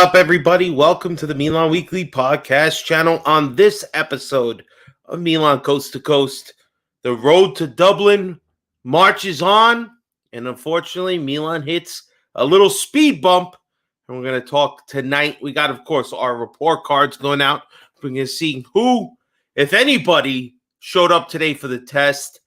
up, everybody? Welcome to the Milan Weekly Podcast channel. On this episode of Milan Coast to Coast, the road to Dublin marches on, and unfortunately, Milan hits a little speed bump. And we're going to talk tonight. We got, of course, our report cards going out. We're going to see who, if anybody, showed up today for the test.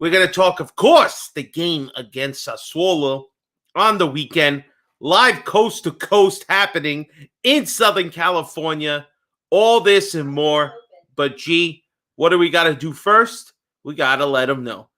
We're going to talk, of course, the game against Sassuolo on the weekend. Live coast to coast happening in Southern California. All this and more. But, G, what do we got to do first? We got to let them know.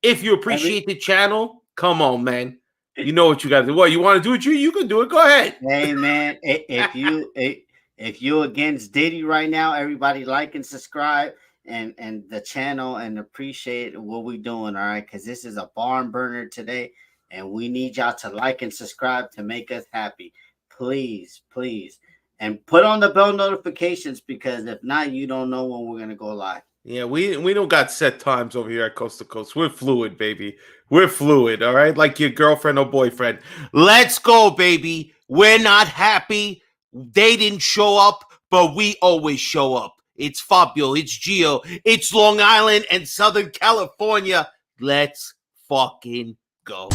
If you appreciate the channel, come on, man. You know what you got to do. What, you want to do it, G? You can do it. Go ahead. Hey, man, if you against Diddy right now, everybody like and subscribe and the channel and appreciate what we're doing, all right? Because this is a barn burner today. And we need y'all to like and subscribe to make us happy. Please, please. And put on the bell notifications because if not, you don't know when we're going to go live. Yeah, we don't got set times over here at Coast to Coast. We're fluid, baby. We're fluid, all right? Like your girlfriend or boyfriend. Let's go, baby. We're not happy. They didn't show up, but we always show up. It's Fabio. It's Gio. It's Long Island and Southern California. Let's fucking go.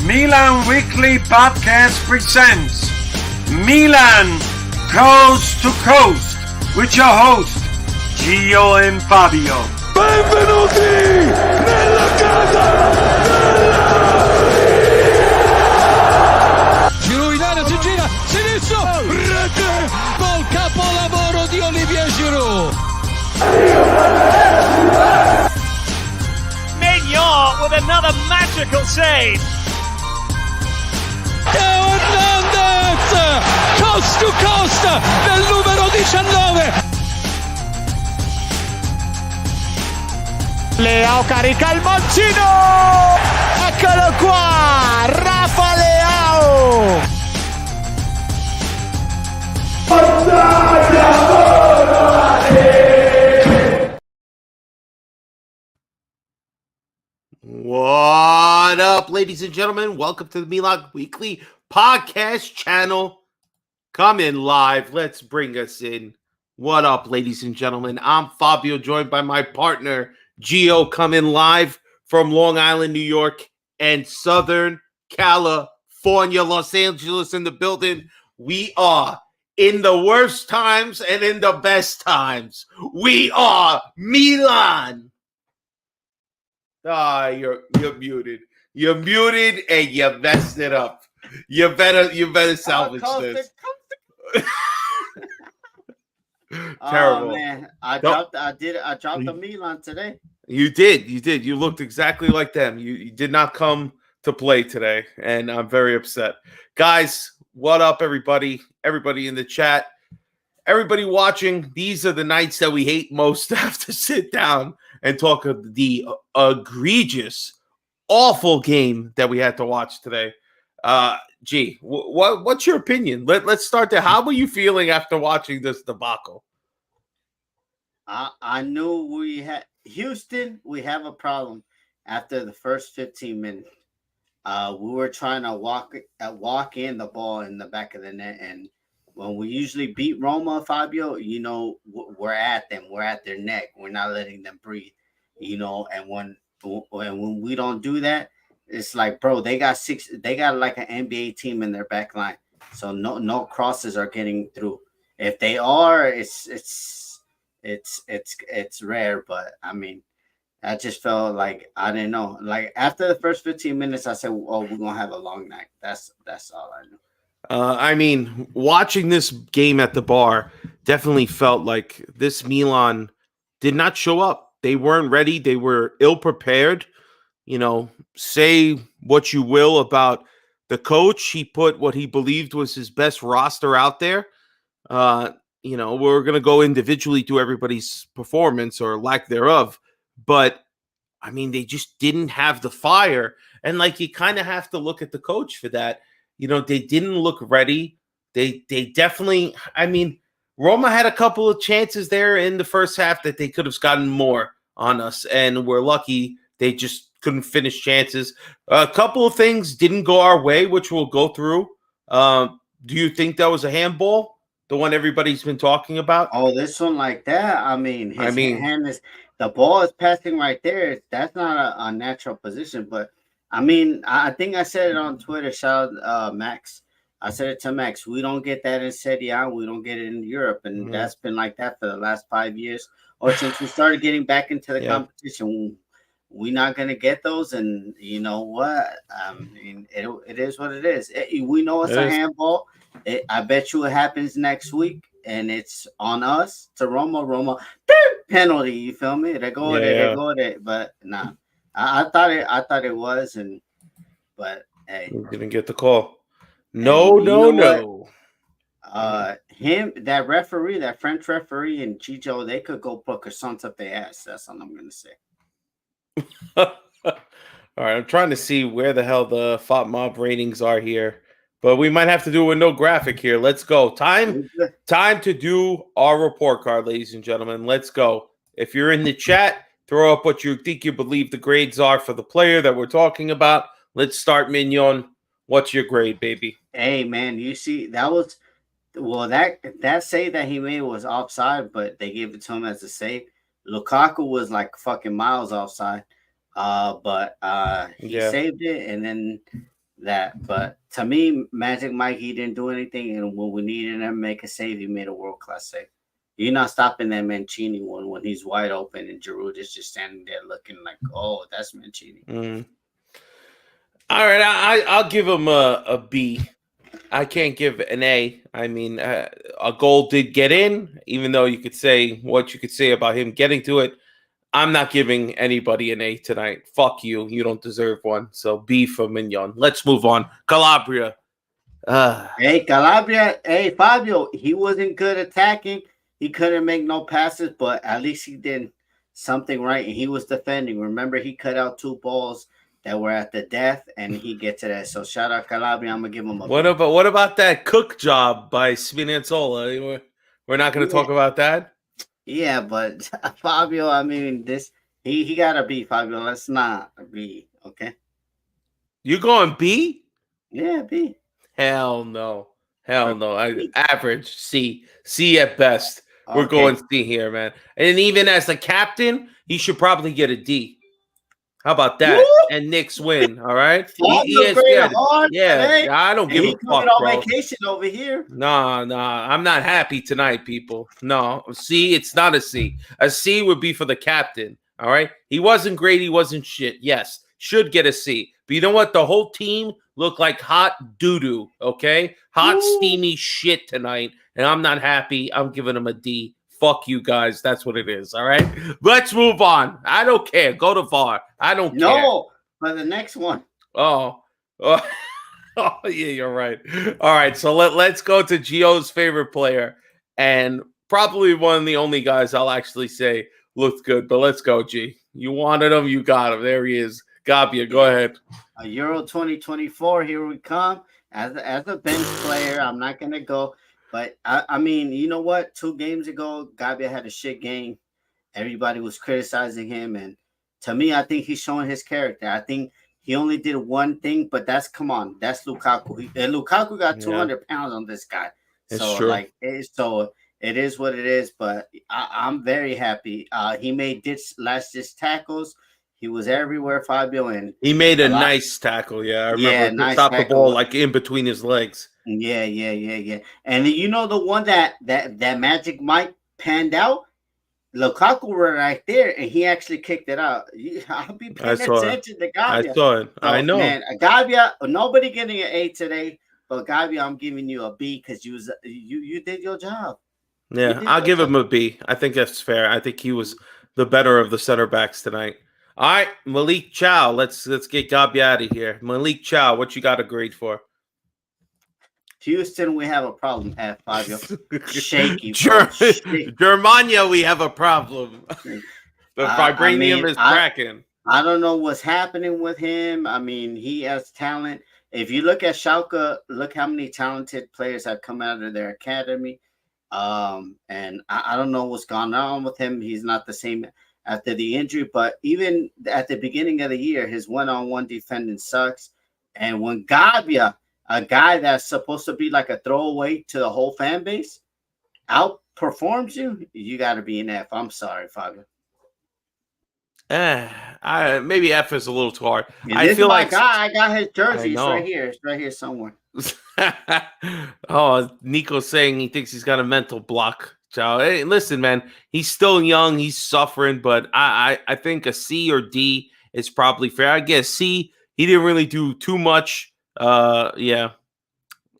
Milan Weekly Podcast presents Milan Coast to Coast with your host Gio and Fabio. Benvenuti nella casa Giroud in area, si gira, sinistro, rete, gol capolavoro di Olivier Giroud. Mignon with another magical save. Teo Hernandez, coast to coast, del numero 19. Leao carica il mancino. Eccolo qua, Rafa Leao. What up, ladies and gentlemen? Welcome to the Milan Weekly Podcast channel. Come in live. Let's bring us in. What up, ladies and gentlemen? I'm Fabio, joined by my partner, Gio, coming live from Long Island, New York, and Southern California, Los Angeles in the building. We are in the worst times and in the best times. We are Milan. You're muted. You're muted and you messed it up. You better salvage this. Terrible. Oh, man. I dropped the Milan today. You did. You looked exactly like them. You did not come to play today, and I'm very upset. Guys, what up, everybody? Everybody in the chat. Everybody watching. These are the nights that we hate most to have to sit down and talk of the egregious, awful game that we had to watch today. G, what's your opinion? Let's start there. How were you feeling after watching this debacle? I knew we had Houston. We have a problem after the first 15 minutes. We were trying to walk in the ball in the back of the net, and when we usually beat Roma, Fabio, you know, we're at them. We're at their neck. We're not letting them breathe, you know. And when we don't do that, it's like, bro, they got like an NBA team in their back line. So no crosses are getting through. If they are, it's rare. But I mean, I just felt like I didn't know. Like after the first 15 minutes, I said, "Oh, we're gonna have a long night." That's all I knew. I mean, watching this game at the bar definitely felt like this Milan did not show up. They weren't ready. They were ill-prepared. You know, say what you will about the coach. He put what he believed was his best roster out there. You know, we're going to go individually through everybody's performance or lack thereof. But, I mean, they just didn't have the fire. And, like, you kind of have to look at the coach for that. You know, they didn't look ready. They definitely, I mean, Roma had a couple of chances there in the first half that they could have gotten more on us, and we're lucky they just couldn't finish chances. A couple of things didn't go our way, which we'll go through. Do you think that was a handball? The one everybody's been talking about? Oh, this one like that. I mean, his hand is the ball is passing right there. That's not a natural position. But I mean, I think I said it on Twitter. Shout out Max. I said it to Max. We don't get that in Serie A. We don't get it in Europe, and that's been like that for the last 5 years, or since we started getting back into the competition. We're not gonna get those, and you know what? I mean, it is what it is. We know it's a handball. I bet you it happens next week, and it's on us to Roma. Roma penalty. You feel me? They go there. But nah, I thought it was, but hey, we didn't get the call. No. That referee, that French referee, and Chicho, they could go put croissants up their ass. That's all I'm gonna say. All right, I'm trying to see where the hell the FOT Mob ratings are here, but we might have to do a no graphic here. Let's go. Time to do our report card, ladies and gentlemen. Let's go. If you're in the chat, throw up what you think you believe the grades are for the player that we're talking about. Let's start, Mignon. What's your grade, baby? Hey, man, you see, that save that he made was offside, but they gave it to him as a save. Lukaku was like fucking miles offside, but he saved it, and then that. But to me, Magic Mike, he didn't do anything, and when we needed him to make a save, he made a world class save. You're not stopping that Mancini one when he's wide open, and Giroud is just standing there looking like, oh, that's Mancini. All right, I'll give him a B. I can't give an A. I mean, a goal did get in, even though you could say what you could say about him getting to it. I'm not giving anybody an A tonight. Fuck you. You don't deserve one. So B for Mignon. Let's move on. Calabria. Hey, Calabria. Hey, Fabio. He wasn't good attacking. He couldn't make no passes, but at least he did something right, and he was defending. Remember, he cut out 2 balls that were at the death, and he gets to that. So shout out Calabria. I'm gonna give him a. What about that cook job by Spinazzola? We're not going to talk about that. Yeah, but Fabio, I mean, he got to be Fabio. Let's not be okay. You going B? Yeah, B. Hell no. Average C at best. We're going C here, man. And even as the captain, he should probably get a D. How about that? Woo! And Knicks win, all right? I don't give a fuck, bro. On vacation over here. Nah, I'm not happy tonight, people. No, C, it's not a C. A C would be for the captain, all right? He wasn't great. He wasn't shit. Yes, should get a C. But you know what? The whole team looked like hot doo-doo, okay? Hot, steamy shit tonight, and I'm not happy. I'm giving him a D. Fuck you guys. That's what it is. All right. Let's move on. I don't care. Go to VAR. I don't care. No, for the next one. Oh, yeah, you're right. All right. So let's go to Gio's favorite player and probably one of the only guys I'll actually say looked good. But let's go, G. You wanted him. You got him. There he is. Gabia, go ahead. Euro 2024. Here we come. As a bench player, I'm not going to go. But, I mean, you know what? 2 games ago, Gabia had a shit game. Everybody was criticizing him. And to me, I think he's showing his character. I think he only did one thing, but that's Lukaku. Lukaku got 200 pounds on this guy. It's true. So it is what it is. But I'm very happy. He made last ditch tackles. He was everywhere, Fabio. And he made a nice tackle. Yeah, I remember nice stop the ball like in between his legs. Yeah. And you know the one that Magic Mike panned out? Lukaku were right there, and he actually kicked it out. I'll be paying attention to Gabia. I saw it. I know. Man, Gabia, nobody getting an A today, but Gabia, I'm giving you a B because you did your job. Yeah, I'll give him a B. I think that's fair. I think he was the better of the center backs tonight. All right, Malik Chow. Let's get Gabia out of here. Malik Chow, what you got a grade for? Houston, we have a problem at Fabio. Shaky. Germania, we have a problem. The vibranium is cracking. I don't know what's happening with him. I mean, he has talent. If you look at Schalke, look how many talented players have come out of their academy. And I don't know what's gone on with him. He's not the same after the injury. But even at the beginning of the year, his one-on-one defending sucks. And when Gabia, a guy that's supposed to be like a throwaway to the whole fan base, outperforms you, you got to be an F. I'm sorry, Fabio. Maybe F is a little too hard. And I this feel is my like guy. I got his jersey. It's know. right here. It's right here somewhere. Oh, Nico's saying he thinks he's got a mental block. So, hey, listen, man, he's still young. He's suffering, but I think a C or D is probably fair. I guess C, he didn't really do too much. Yeah,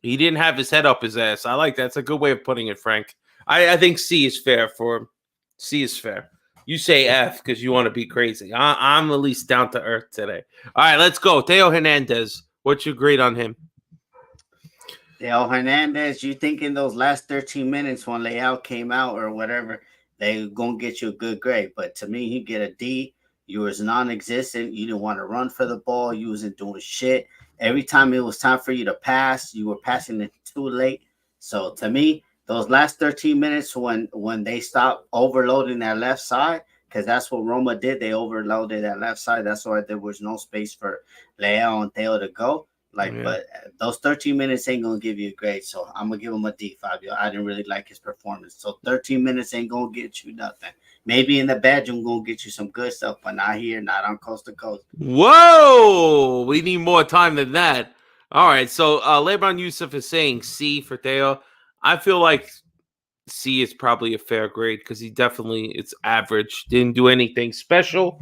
he didn't have his head up his ass. I like that. That's a good way of putting it, Frank. I think C is fair for him. C is fair. You say F because you want to be crazy. I'm at least down to earth today. All right, let's go. Theo Hernandez. What's your grade on him? Theo Hernandez, you think in those last 13 minutes when Leao came out or whatever, they going to get you a good grade. But to me, he get a D. You was non-existent. You didn't want to run for the ball. You wasn't doing shit. Every time it was time for you to pass, you were passing it too late. So to me, those last 13 minutes when they stopped overloading that left side, because that's what Roma did. They overloaded that left side. That's why there was no space for Leao and Theo to go. But those 13 minutes ain't going to give you a grade. So I'm going to give him a D, Fabio. I didn't really like his performance. So 13 minutes ain't going to get you nothing. Maybe in the bedroom going to get you some good stuff, but not here, not on Coast to Coast. Whoa! We need more time than that. All right, so Lebron Yusuf is saying C for Theo. I feel like C is probably a fair grade because it's average. Didn't do anything special,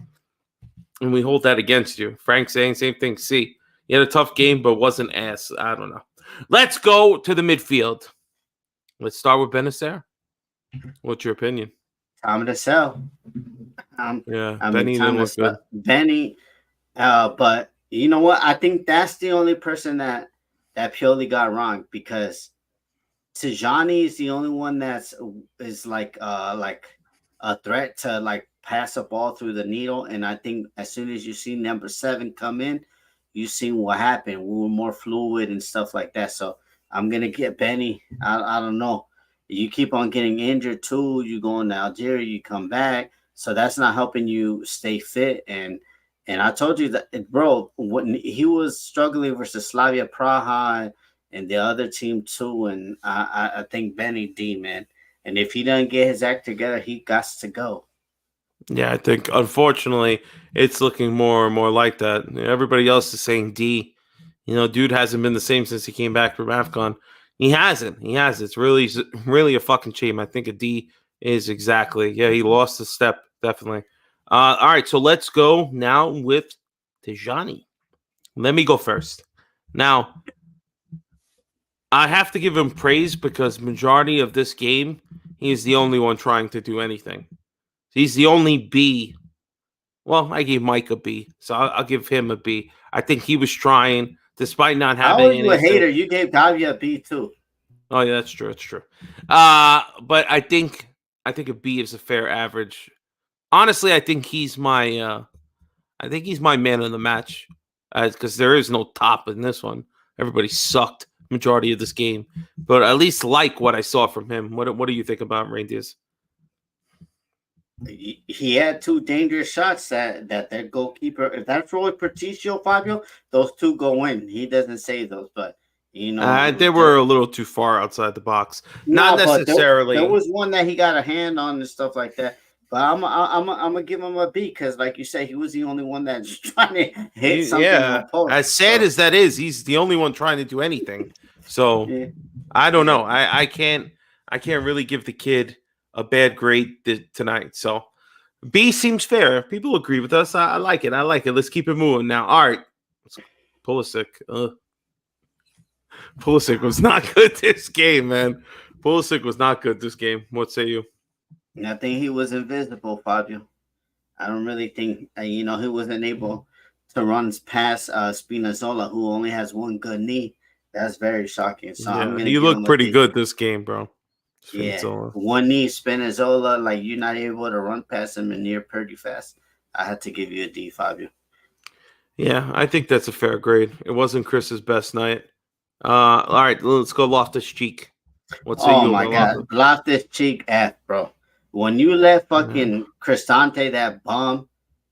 and we hold that against you. Frank saying same thing, C. He had a tough game, but wasn't ass. I don't know. Let's go to the midfield. Let's start with Benacer. What's your opinion? Time to sell. Benny didn't look good. Benny, but you know what? I think that's the only person that Pioli got wrong, because Tijani is the only one is like a threat to like pass a ball through the needle. And I think as soon as you see number 7 come in, you seen what happened. We were more fluid and stuff like that. So I'm gonna get Benny. I don't know. You keep on getting injured too. You go into Algeria, you come back. So that's not helping you stay fit. And I told you that, bro, when he was struggling versus Slavia Praha and the other team too. And I think Benny D, man. And if he doesn't get his act together, he got to go. Yeah, I think unfortunately it's looking more and more like that. Everybody else is saying D. Dude hasn't been the same since he came back from AFCON. He hasn't. It's really a fucking shame. I think a D is exactly. Yeah, he lost a step, definitely. All right, so let's go now with Tijani. Let me go first. Now, I have to give him praise because majority of this game, he's the only one trying to do anything. He's the only B. Well, I gave Mike a B, so I'll give him a B. I think he was trying, despite not having anything. You a hater. You gave Gavia a B too. Oh yeah, that's true. That's true. But I think a B is a fair average. Honestly, I think he's my man of the match, because there is no top in this one. Everybody sucked majority of this game, but at least like what I saw from him. What do you think about Reindeers? He had 2 dangerous shots that their goalkeeper, if that's Roy Patricio, Fabio, those 2 go in. He doesn't save those, but they were a little too far outside the box. Not necessarily. There was one that he got a hand on and stuff like that. But I'm gonna give him a B because, like you said, he was the only one that's trying to hit something. Yeah, as sad as that is, he's the only one trying to do anything. So I don't know. I can't really give the kid a bad grade tonight. So B seems fair. People agree with us. I like it. Let's keep it moving now. All right, Pulisic. Pulisic was not good this game, man. Pulisic was not good this game. What say you? I think he was invisible, Fabio. I don't really think, he wasn't able to run past Spinazzola, who only has one good knee. That's very shocking. So yeah, he looked pretty good this game, bro. Spinazzola. Yeah, one knee, Spinazzola, like you're not able to run past him and near pretty fast. I had to give you a D, Fabio. Yeah, I think that's a fair grade. It wasn't Chris's best night. All right, let's go Loftus-Cheek. What's oh my God, Loftus-Cheek F, bro. When you let fucking Cristante that bum,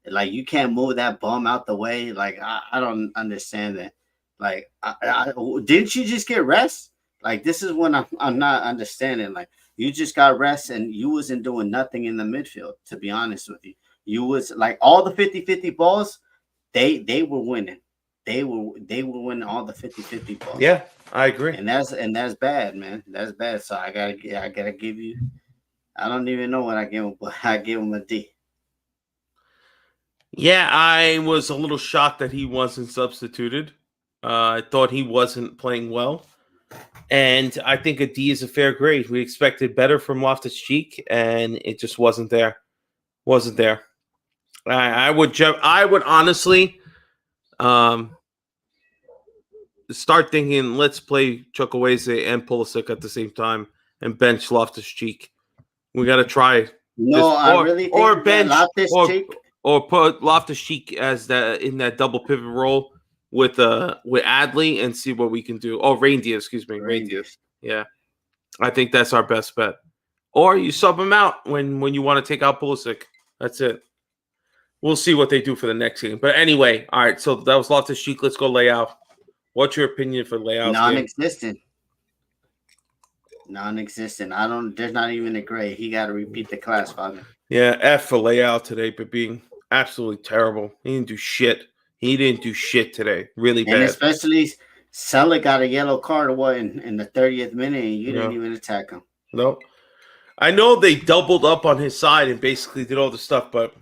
like you can't move that bum out the way. Like I don't understand that. Like didn't you just get rest? Like this is when I'm not understanding. Like you just got rest and you wasn't doing nothing in the midfield. To be honest with you, you was like all the 50-50 balls. They were winning. They were winning all the 50-50 balls. Yeah, I agree. And that's bad, man. That's bad. So I gotta give you. I don't even know what I give him, but I give him a D. Yeah, I was a little shocked that he wasn't substituted. I thought he wasn't playing well. And I think a D is a fair grade. We expected better from Loftus-Cheek, and it just wasn't there. Wasn't there. I would honestly start thinking, let's play Chukwueze and Pulisic at the same time and bench Loftus-Cheek. We got to try. No, I really think or bench Loftus-Cheek or put Loftus-Cheek as in that double pivot role with Adley and see what we can do. Oh, Reindeer, excuse me, Reindeer. Yeah, I think that's our best bet. Or you sub him out when you want to take out Pulisic. That's it. We'll see what they do for the next game. But anyway, all right. So that was Loftus-Cheek. Let's go Leao. What's your opinion for Leao? Non-existent. Non-existent. There's not even a grade. He got to repeat the class, Father. Yeah, F for Leao today, but being absolutely terrible. He didn't do shit. He didn't do shit today. Really bad. And especially Salah got a yellow card in the 30th minute, and you didn't even attack him. No. I know they doubled up on his side and basically did all the stuff, but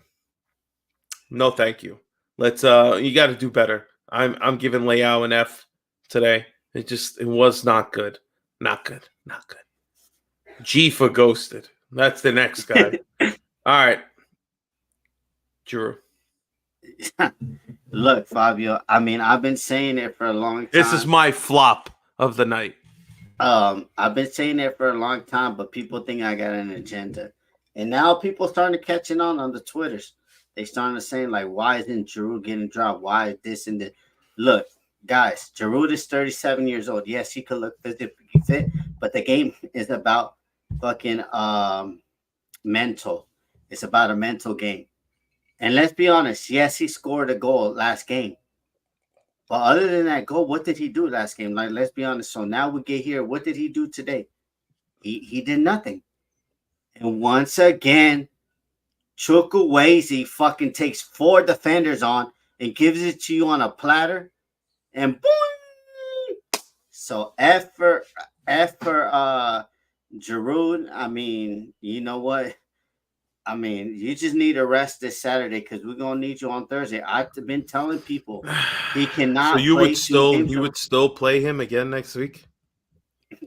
no, thank you. Let's you got to do better. I'm giving Leao an F today. It was not good. Not good. G for ghosted. That's the next guy. All right. Drew. Look, Fabio, I mean, I've been saying it for a long time. This is my flop of the night. I've been saying it for a long time, but people think I got an agenda. And now people starting to catching on the Twitters. They starting to say, like, why isn't Giroud getting dropped? Why is this and that? Look, guys, Giroud is 37 years old. Yes, he could look physically fit, but the game is about fucking mental. It's about a mental game. And let's be honest, yes, he scored a goal last game. But other than that goal, what did he do last game? Like, let's be honest. So now we get here. What did he do today? He did nothing. And once again, Chukwueze fucking takes 4 defenders on and gives it to you on a platter. And boing! So F for Giroud. I mean, you know what? I mean, you just need a rest this Saturday because we're gonna need you on Thursday. I've been telling people he cannot. So you would still play him again next week?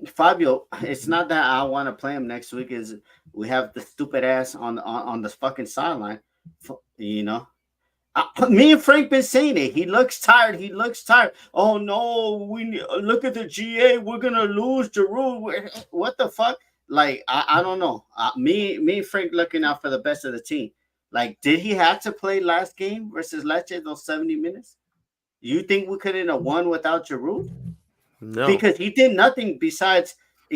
Fabio, it's not that I want to play him next week. Is we have the stupid ass on the fucking sideline. You know, me and Frank been saying it. He looks tired. Oh no, look at the GA. We're gonna lose Giroud. What the fuck? Like, I don't know. Me and Frank looking out for the best of the team. Like, did he have to play last game versus Lecce, those 70 minutes? You think we couldn't have won without Giroud? No. Because he did nothing besides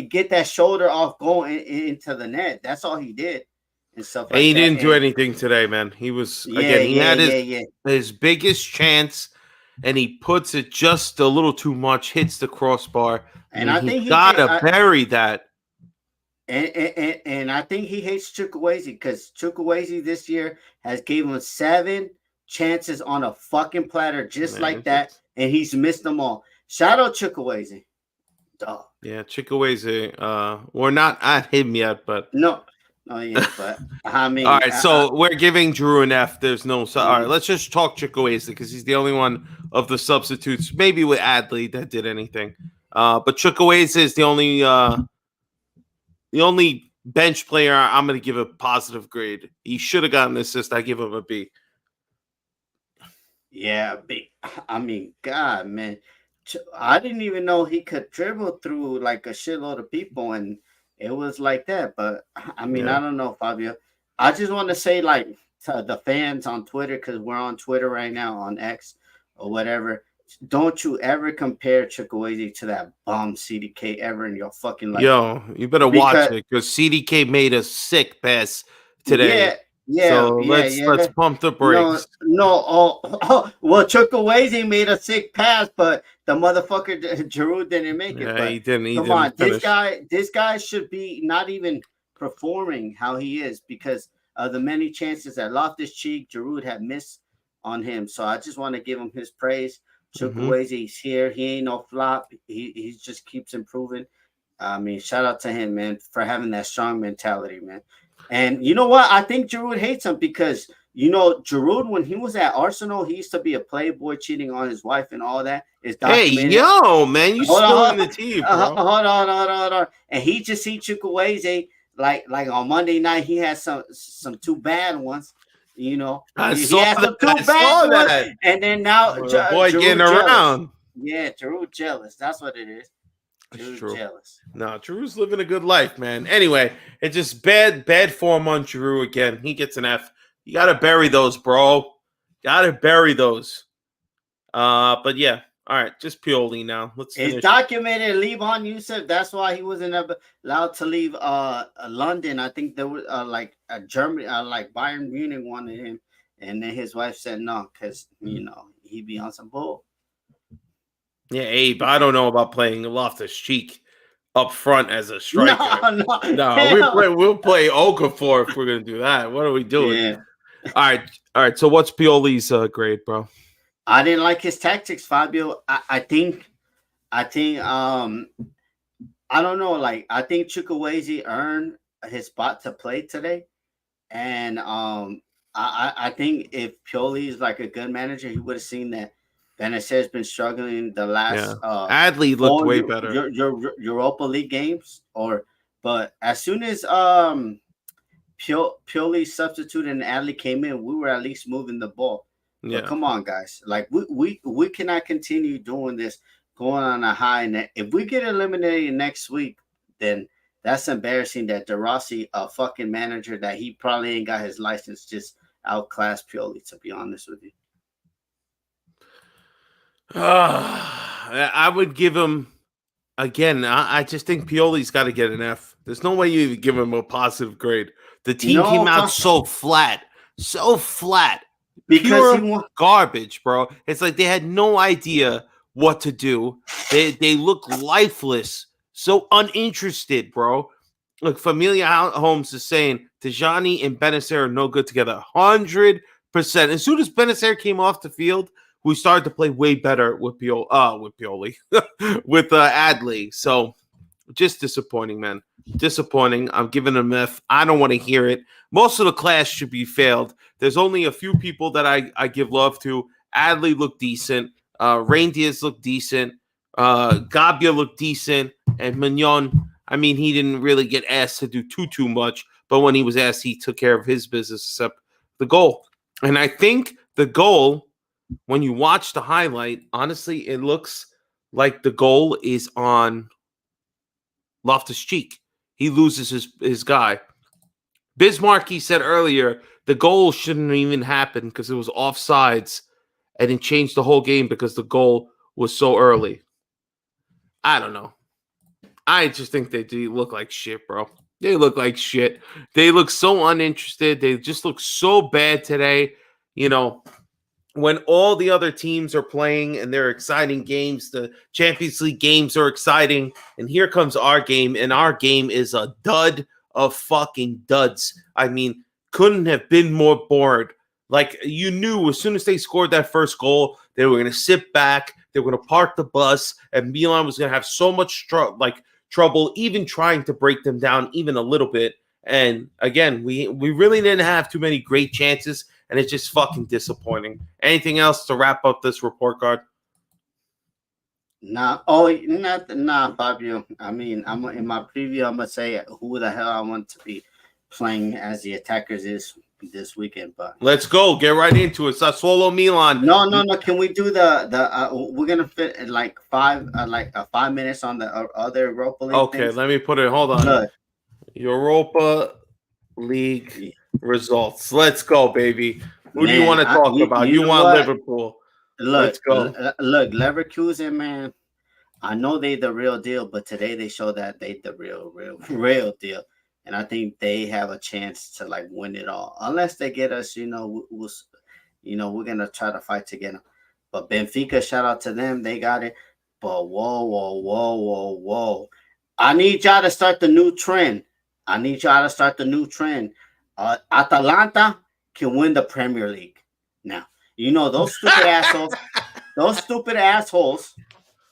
get that shoulder off going into the net. That's all he did. And stuff like he that. didn't do anything today, man. He was, he had his biggest chance, and he puts it just a little too much, hits the crossbar. And I think he gotta bury that. And I think he hates Chukwueze because Chukwueze this year has gave him 7 chances on a fucking platter just like that, and he's missed them all. Shout out Chukwueze. Dog. Yeah, Chukwueze. We're not at him yet, but no, yeah, but I mean, all right. So we're giving Drew an F. There's no. So, all right, let's just talk Chukwueze because he's the only one of the substitutes, maybe with Adley, that did anything. But Chukwueze is the only bench player I'm going to give a positive grade. He should have gotten an assist. I give him a B. Yeah, B. I mean, God, man. I didn't even know he could dribble through like a shitload of people, and it was like that. But, I mean, I don't know, Fabio. I just want to say, like, to the fans on Twitter, because we're on Twitter right now, on X or whatever, don't you ever compare Chukwueze to that bomb CDK ever in your fucking life. Yo, you better watch it because CDK made a sick pass today. So let's pump the brakes. Well, Chukwueze made a sick pass, but the motherfucker Giroud didn't make it. Yeah, he didn't. Come on, this guy should be not even performing how he is because of the many chances that Loftus-Cheek, Giroud had missed on him. So I just want to give him his praise. Chukwueze's here. He ain't no flop. He just keeps improving. I mean, shout out to him, man, for having that strong mentality, man. And you know what? I think Giroud hates him because, Giroud, when he was at Arsenal, he used to be a playboy cheating on his wife and all that. Hey, yo, man, you still in the team, bro. Hold on. And he just see Chukwueze like on Monday night. He had some two bad ones. I saw that. And then now boy Giroud getting jealous. around. Yeah, Giroud jealous. That's what it is. Giroud jealous. No, Giroud's living a good life, man. Anyway, it's just bad form on Giroud again. He gets an F. You gotta bury those, bro. Gotta bury those. But yeah. All right, just Pioli now. Let's finish. It's documented. Levon Yusuf. That's why he wasn't allowed to leave London. I think there was like a Germany, like Bayern Munich wanted him, and then his wife said no because he be on some bull. Yeah, Abe. I don't know about playing Loftus-Cheek up front as a striker. No. We'll play Okafor if we're gonna do that. What are we doing? Yeah. All right. So what's Pioli's grade, bro? I didn't like his tactics, Fabio. I think I don't know. Like I think Chukwueze earned his spot to play today, and I think if Pioli is like a good manager, he would have seen that Benacer has been struggling the last. Adley looked way better. Your Europa League games, but as soon as Pioli substituted and Adley came in, we were at least moving the ball. Yeah. But come on, guys. Like we cannot continue doing this, going on a high. And if we get eliminated next week, then that's embarrassing that De Rossi, a fucking manager that he probably ain't got his license, just outclassed Pioli, to be honest with you. I would give him again. I just think Pioli's got to get an F. There's no way you even give him a positive grade. The team came out so flat. Because pure garbage, bro. It's like they had no idea what to do. They look lifeless, so uninterested, bro. Look, Familia Holmes is saying Tijani and Benacer are no good together. 100%. As soon as Benacer came off the field, we started to play way better with Pioli, with Adley. So just disappointing, man. Disappointing. I'm giving him F. I don't want to hear it. Most of the class should be failed. There's only a few people that I give love to. Adley looked decent. Reindeers looked decent. Gabia looked decent. And Mignon, I mean, he didn't really get asked to do too much. But when he was asked, he took care of his business, except the goal. And I think the goal, when you watch the highlight, honestly, it looks like the goal is on Loftus-Cheek. He loses his guy. Bismarck, he said earlier, the goal shouldn't even happen because it was offsides and it changed the whole game because the goal was so early. I don't know. I just think they do look like shit, bro. They look like shit. They look so uninterested. They just look so bad today. When all the other teams are playing and they're exciting games, the Champions League games are exciting, and here comes our game, and our game is a dud of fucking duds. I mean, couldn't have been more bored. Like, you knew as soon as they scored that first goal, they were going to sit back, they were going to park the bus, and Milan was going to have so much trouble even trying to break them down even a little bit. And again, we really didn't have too many great chances, and it's just fucking disappointing. Anything else to wrap up this report card? Nah, Fabio. I mean, I'm in my preview. I'm gonna say who the hell I want to be playing as the attackers is this weekend. But let's go. Get right into it. Sassuolo Milan. No. Can we do the? We're gonna fit like 5 minutes on the other Europa League. Okay, things. Let me put it. Hold on. Good. Europa League results. Let's go, baby. Who do you want to talk about? You want Liverpool. Let's go. Look, Leverkusen, man. I know they the real deal, but today they show that they the real deal, and I think they have a chance to like win it all, unless they get us. We're gonna try to fight to get them. But Benfica, shout out to them, they got it. But whoa! I need y'all to start the new trend. Atalanta can win the Premier League now. Those stupid assholes. Those stupid assholes.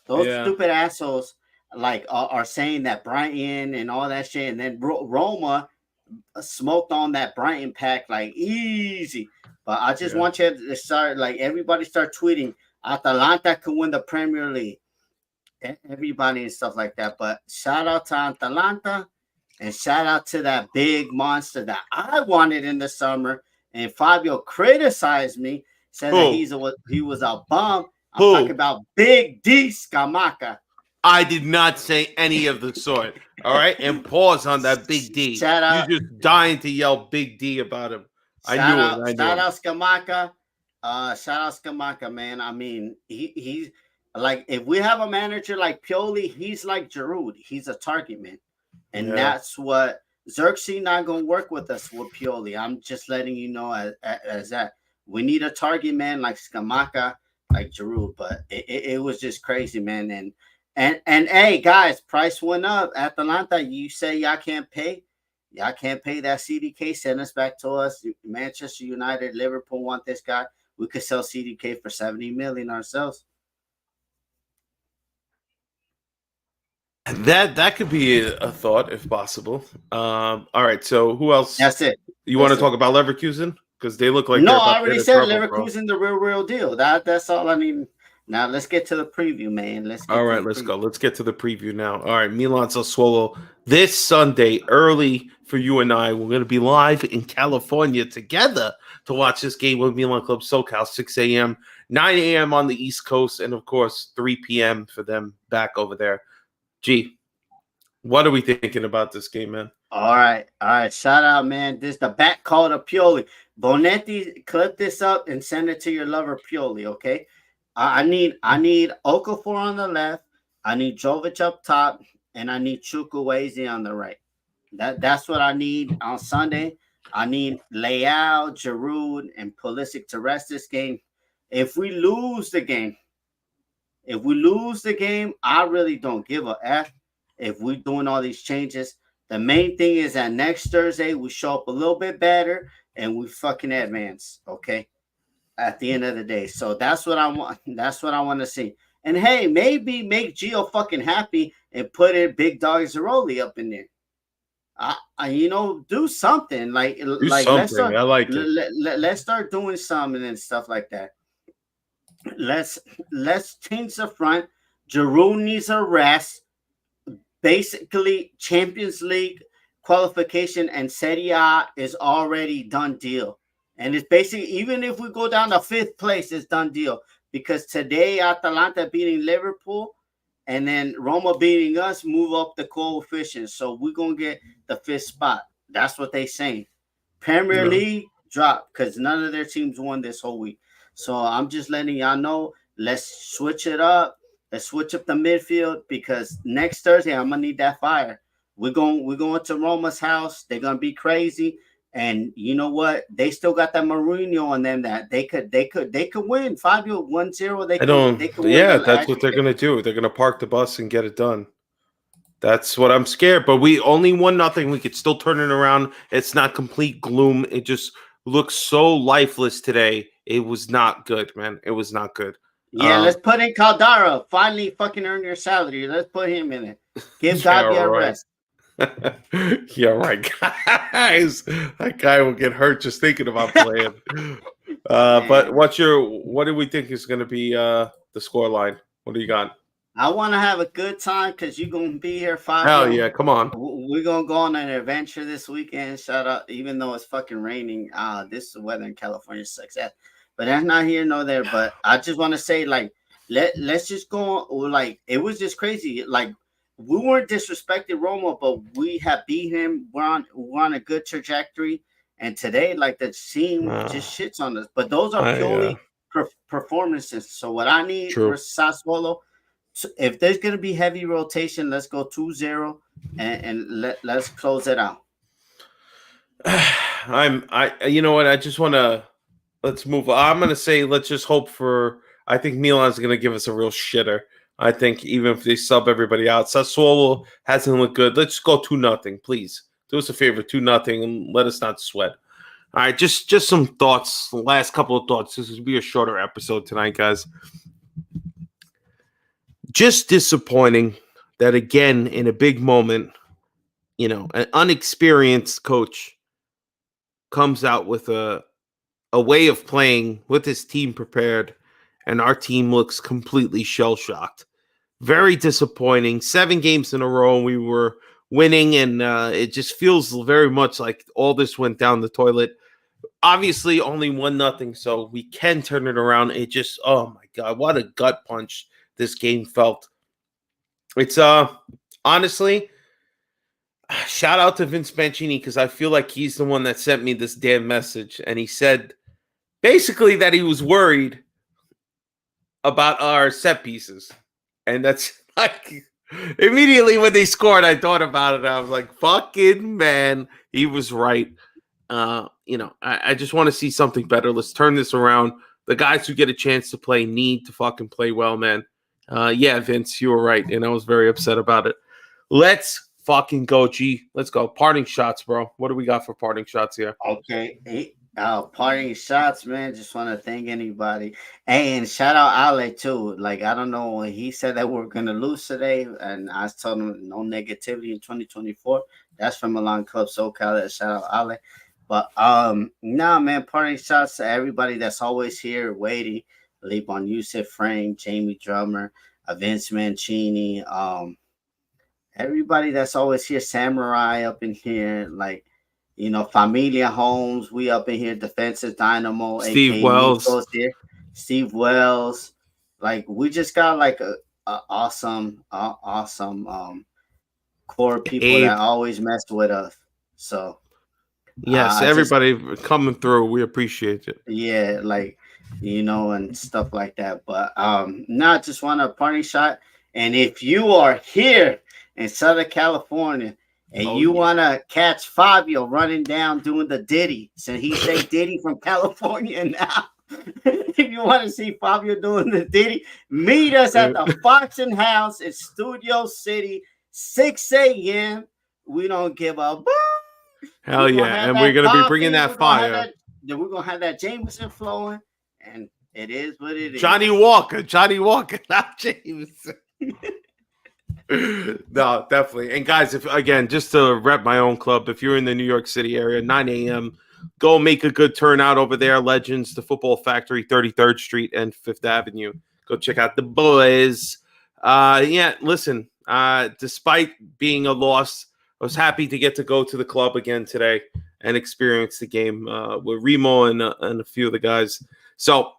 Stupid assholes like are saying that Brighton and all that shit, and then Roma smoked on that Brighton pack like easy. But I just want you to start like everybody start tweeting Atalanta can win the Premier League, everybody and stuff like that. But shout out to Atalanta and shout out to that big monster that I wanted in the summer. And Fabio criticized me, said that he was a bum. I'm talking about Big D Scamacca. I did not say any of the sort. All right, and pause on that Big D. Shout out. You're just dying to yell Big D about him. Shout out Scamacca. Shout out Scamacca, man. I mean, he's like, if we have a manager like Pioli, he's like Giroud. He's a target man, and that's what Xerxes not gonna work with us with Pioli. I'm just letting you know as that we need a target man like Scamacca, like Giroud. But it was just crazy, man. And hey, guys, price went up. Atalanta, you say y'all can't pay. Y'all can't pay that CDK. Send us back to us. Manchester United, Liverpool want this guy. We could sell CDK for 70 million ourselves. That could be a thought if possible. All right, so who else? That's it. You want to talk about Leverkusen? Because they look like no. I already said Leverkusen, the real deal. That's all I need. Now let's get to the preview, man. Let's go. Let's get to the preview now. All right, Milan Sassuolo this Sunday early for you and I. We're going to be live in California together to watch this game with Milan Club SoCal, 6 a.m., 9 a.m. on the East Coast, and of course 3 p.m. for them back over there. Gee, what are we thinking about this game, man? All right. Shout out, man. This is the back call to Pioli. Bonetti, clip this up and send it to your lover Pioli, okay? I need Okafor on the left. I need Jovic up top, and I need Chukwueze on the right. That's what I need on Sunday. I need Leao, Giroud, and Pulisic to rest this game. If we lose the game, I really don't give a F if we're doing all these changes. The main thing is that next Thursday we show up a little bit better and we fucking advance, okay? At the end of the day. So that's what I want. That's what I want to see. And hey, maybe make Gio fucking happy and put in Big Dog Zeroli up in there. Do something. Let's start, I like it. Let's start doing something and stuff like that. Let's change the front. Giroud needs a rest. Basically, Champions League qualification and Serie A is already done deal. And it's basically, even if we go down to 5th place, it's done deal. Because today, Atalanta beating Liverpool and then Roma beating us move up the coefficient. So we're going to get the 5th spot. That's what they're saying. Premier League drop because none of their teams won this whole week. So I'm just letting y'all know, let's switch it up. Let's switch up the midfield because next Thursday, I'm going to need that fire. We're going to Roma's house. They're going to be crazy. And you know what? They still got that Mourinho on them that they could win 5-1-0. They could win. Yeah, that's what they're gonna do. They're gonna park the bus and get it done. That's what I'm scared. But we only won nothing. We could still turn it around. It's not complete gloom. It just looks so lifeless today. It was not good, man. It was not good. Yeah, let's put in Caldara. Finally, fucking earn your salary. Let's put him in it. Give Gabi a rest. Yeah, right, guys. That guy will get hurt just thinking about playing. But what do we think is going to be the score line? What do you got? I want to have a good time because you're going to be here 5. Hell yeah, come on. We're going to go on an adventure this weekend. Shout out, even though it's fucking raining. This weather in California sucks. But that's not here nor there. But I just want to say, let's just go on. It was just crazy. We weren't disrespecting Roma, but we have beat him. We're on a good trajectory. And today, the team just shits on us. But those are performances. So what I need True. for Sassuolo, if there's going to be heavy rotation, let's go 2-0 and let's close it out. You know what? I just want to let's move. I'm going to say let's just hope for. I think Milan's going to give us a real shitter. I think even if they sub everybody out, Sassuolo hasn't looked good. Let's go 2-0, please. Do us a favor, 2-0, and let us not sweat. All right, just some thoughts. The last couple of thoughts. This will be a shorter episode tonight, guys. Just disappointing that again in a big moment, an unexperienced coach comes out with a way of playing with his team prepared, and our team looks completely shell-shocked. Very disappointing. 7 games in a row, and we were winning, and it just feels very much like all this went down the toilet. Obviously, only 1-0, so we can turn it around. It just, oh my God, what a gut punch this game felt. It's honestly, shout out to Vince Mancini, because I feel like he's the one that sent me this damn message, and he said basically that he was worried about our set pieces. And that's like immediately when they scored, I thought about it. I was like, fucking man, he was right. I just want to see something better. Let's turn this around. The guys who get a chance to play need to fucking play well, man. Yeah, Vince, you were right. And I was very upset about it. Let's fucking go, G. Let's go. Parting shots, bro. What do we got for parting shots here? Okay. Parting shots, man. Just want to thank anybody. And shout out Ale too. Like, I don't know, he said that we're gonna lose today, and I told him no negativity in 2024. That's from Milan Club SoCal. Shout out Ale. But man, parting shots to everybody that's always here waiting. Libon Yusuf, Frank, Jamie Drummer, Vince Mancini, everybody that's always here, Samurai up in here, like, Familia Holmes, we up in here, Defensive Dynamo, Steve Wells here, Steve Wells, like, we just got like a awesome core of people that always mess with us. So yes, everybody coming through, we appreciate it. Yeah, like, and stuff like that. But just want a parting shot. And if you are here in Southern California and you want to catch Fabio running down doing the Diddy, so he say Diddy from California now. If you want to see Fabio doing the Diddy, meet us at the Foxen House in Studio City, 6 a.m. We don't give a boo. Hell yeah. And we're going to be bringing that fire. We're going to have that Jameson flowing, and it is what it is. Johnny Walker, not Jameson. No, definitely. And guys, just to rep my own club, if you're in the New York City area, 9 a.m., go make a good turnout over there. Legends, the Football Factory, 33rd Street and 5th Avenue. Go check out the boys. Listen, despite being a loss, I was happy to get to go to the club again today and experience the game with Remo and a few of the guys. So,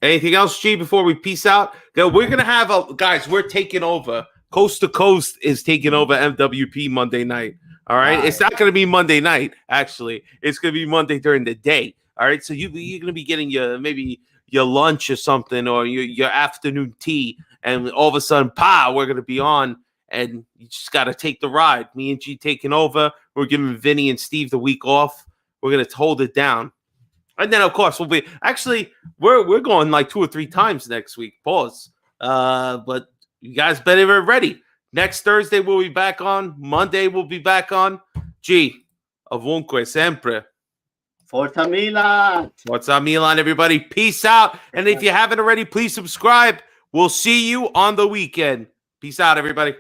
anything else, G, before we peace out? We're going to have guys, we're taking over. Coast to Coast is taking over MWP Monday night. All right. It's not going to be Monday night, actually. It's going to be Monday during the day. All right. So you're going to be getting maybe your lunch or something, or your afternoon tea. And all of a sudden, we're going to be on. And you just got to take the ride. Me and G taking over. We're giving Vinny and Steve the week off. We're going to hold it down. And then, of course, we're going like 2 or 3 times next week. Pause. But you guys better be ready. Next Thursday, we'll be back on. Monday, we'll be back on. G, ovunque, sempre. Forza Milan. Forza Milan, everybody. Peace out. And if you haven't already, please subscribe. We'll see you on the weekend. Peace out, everybody.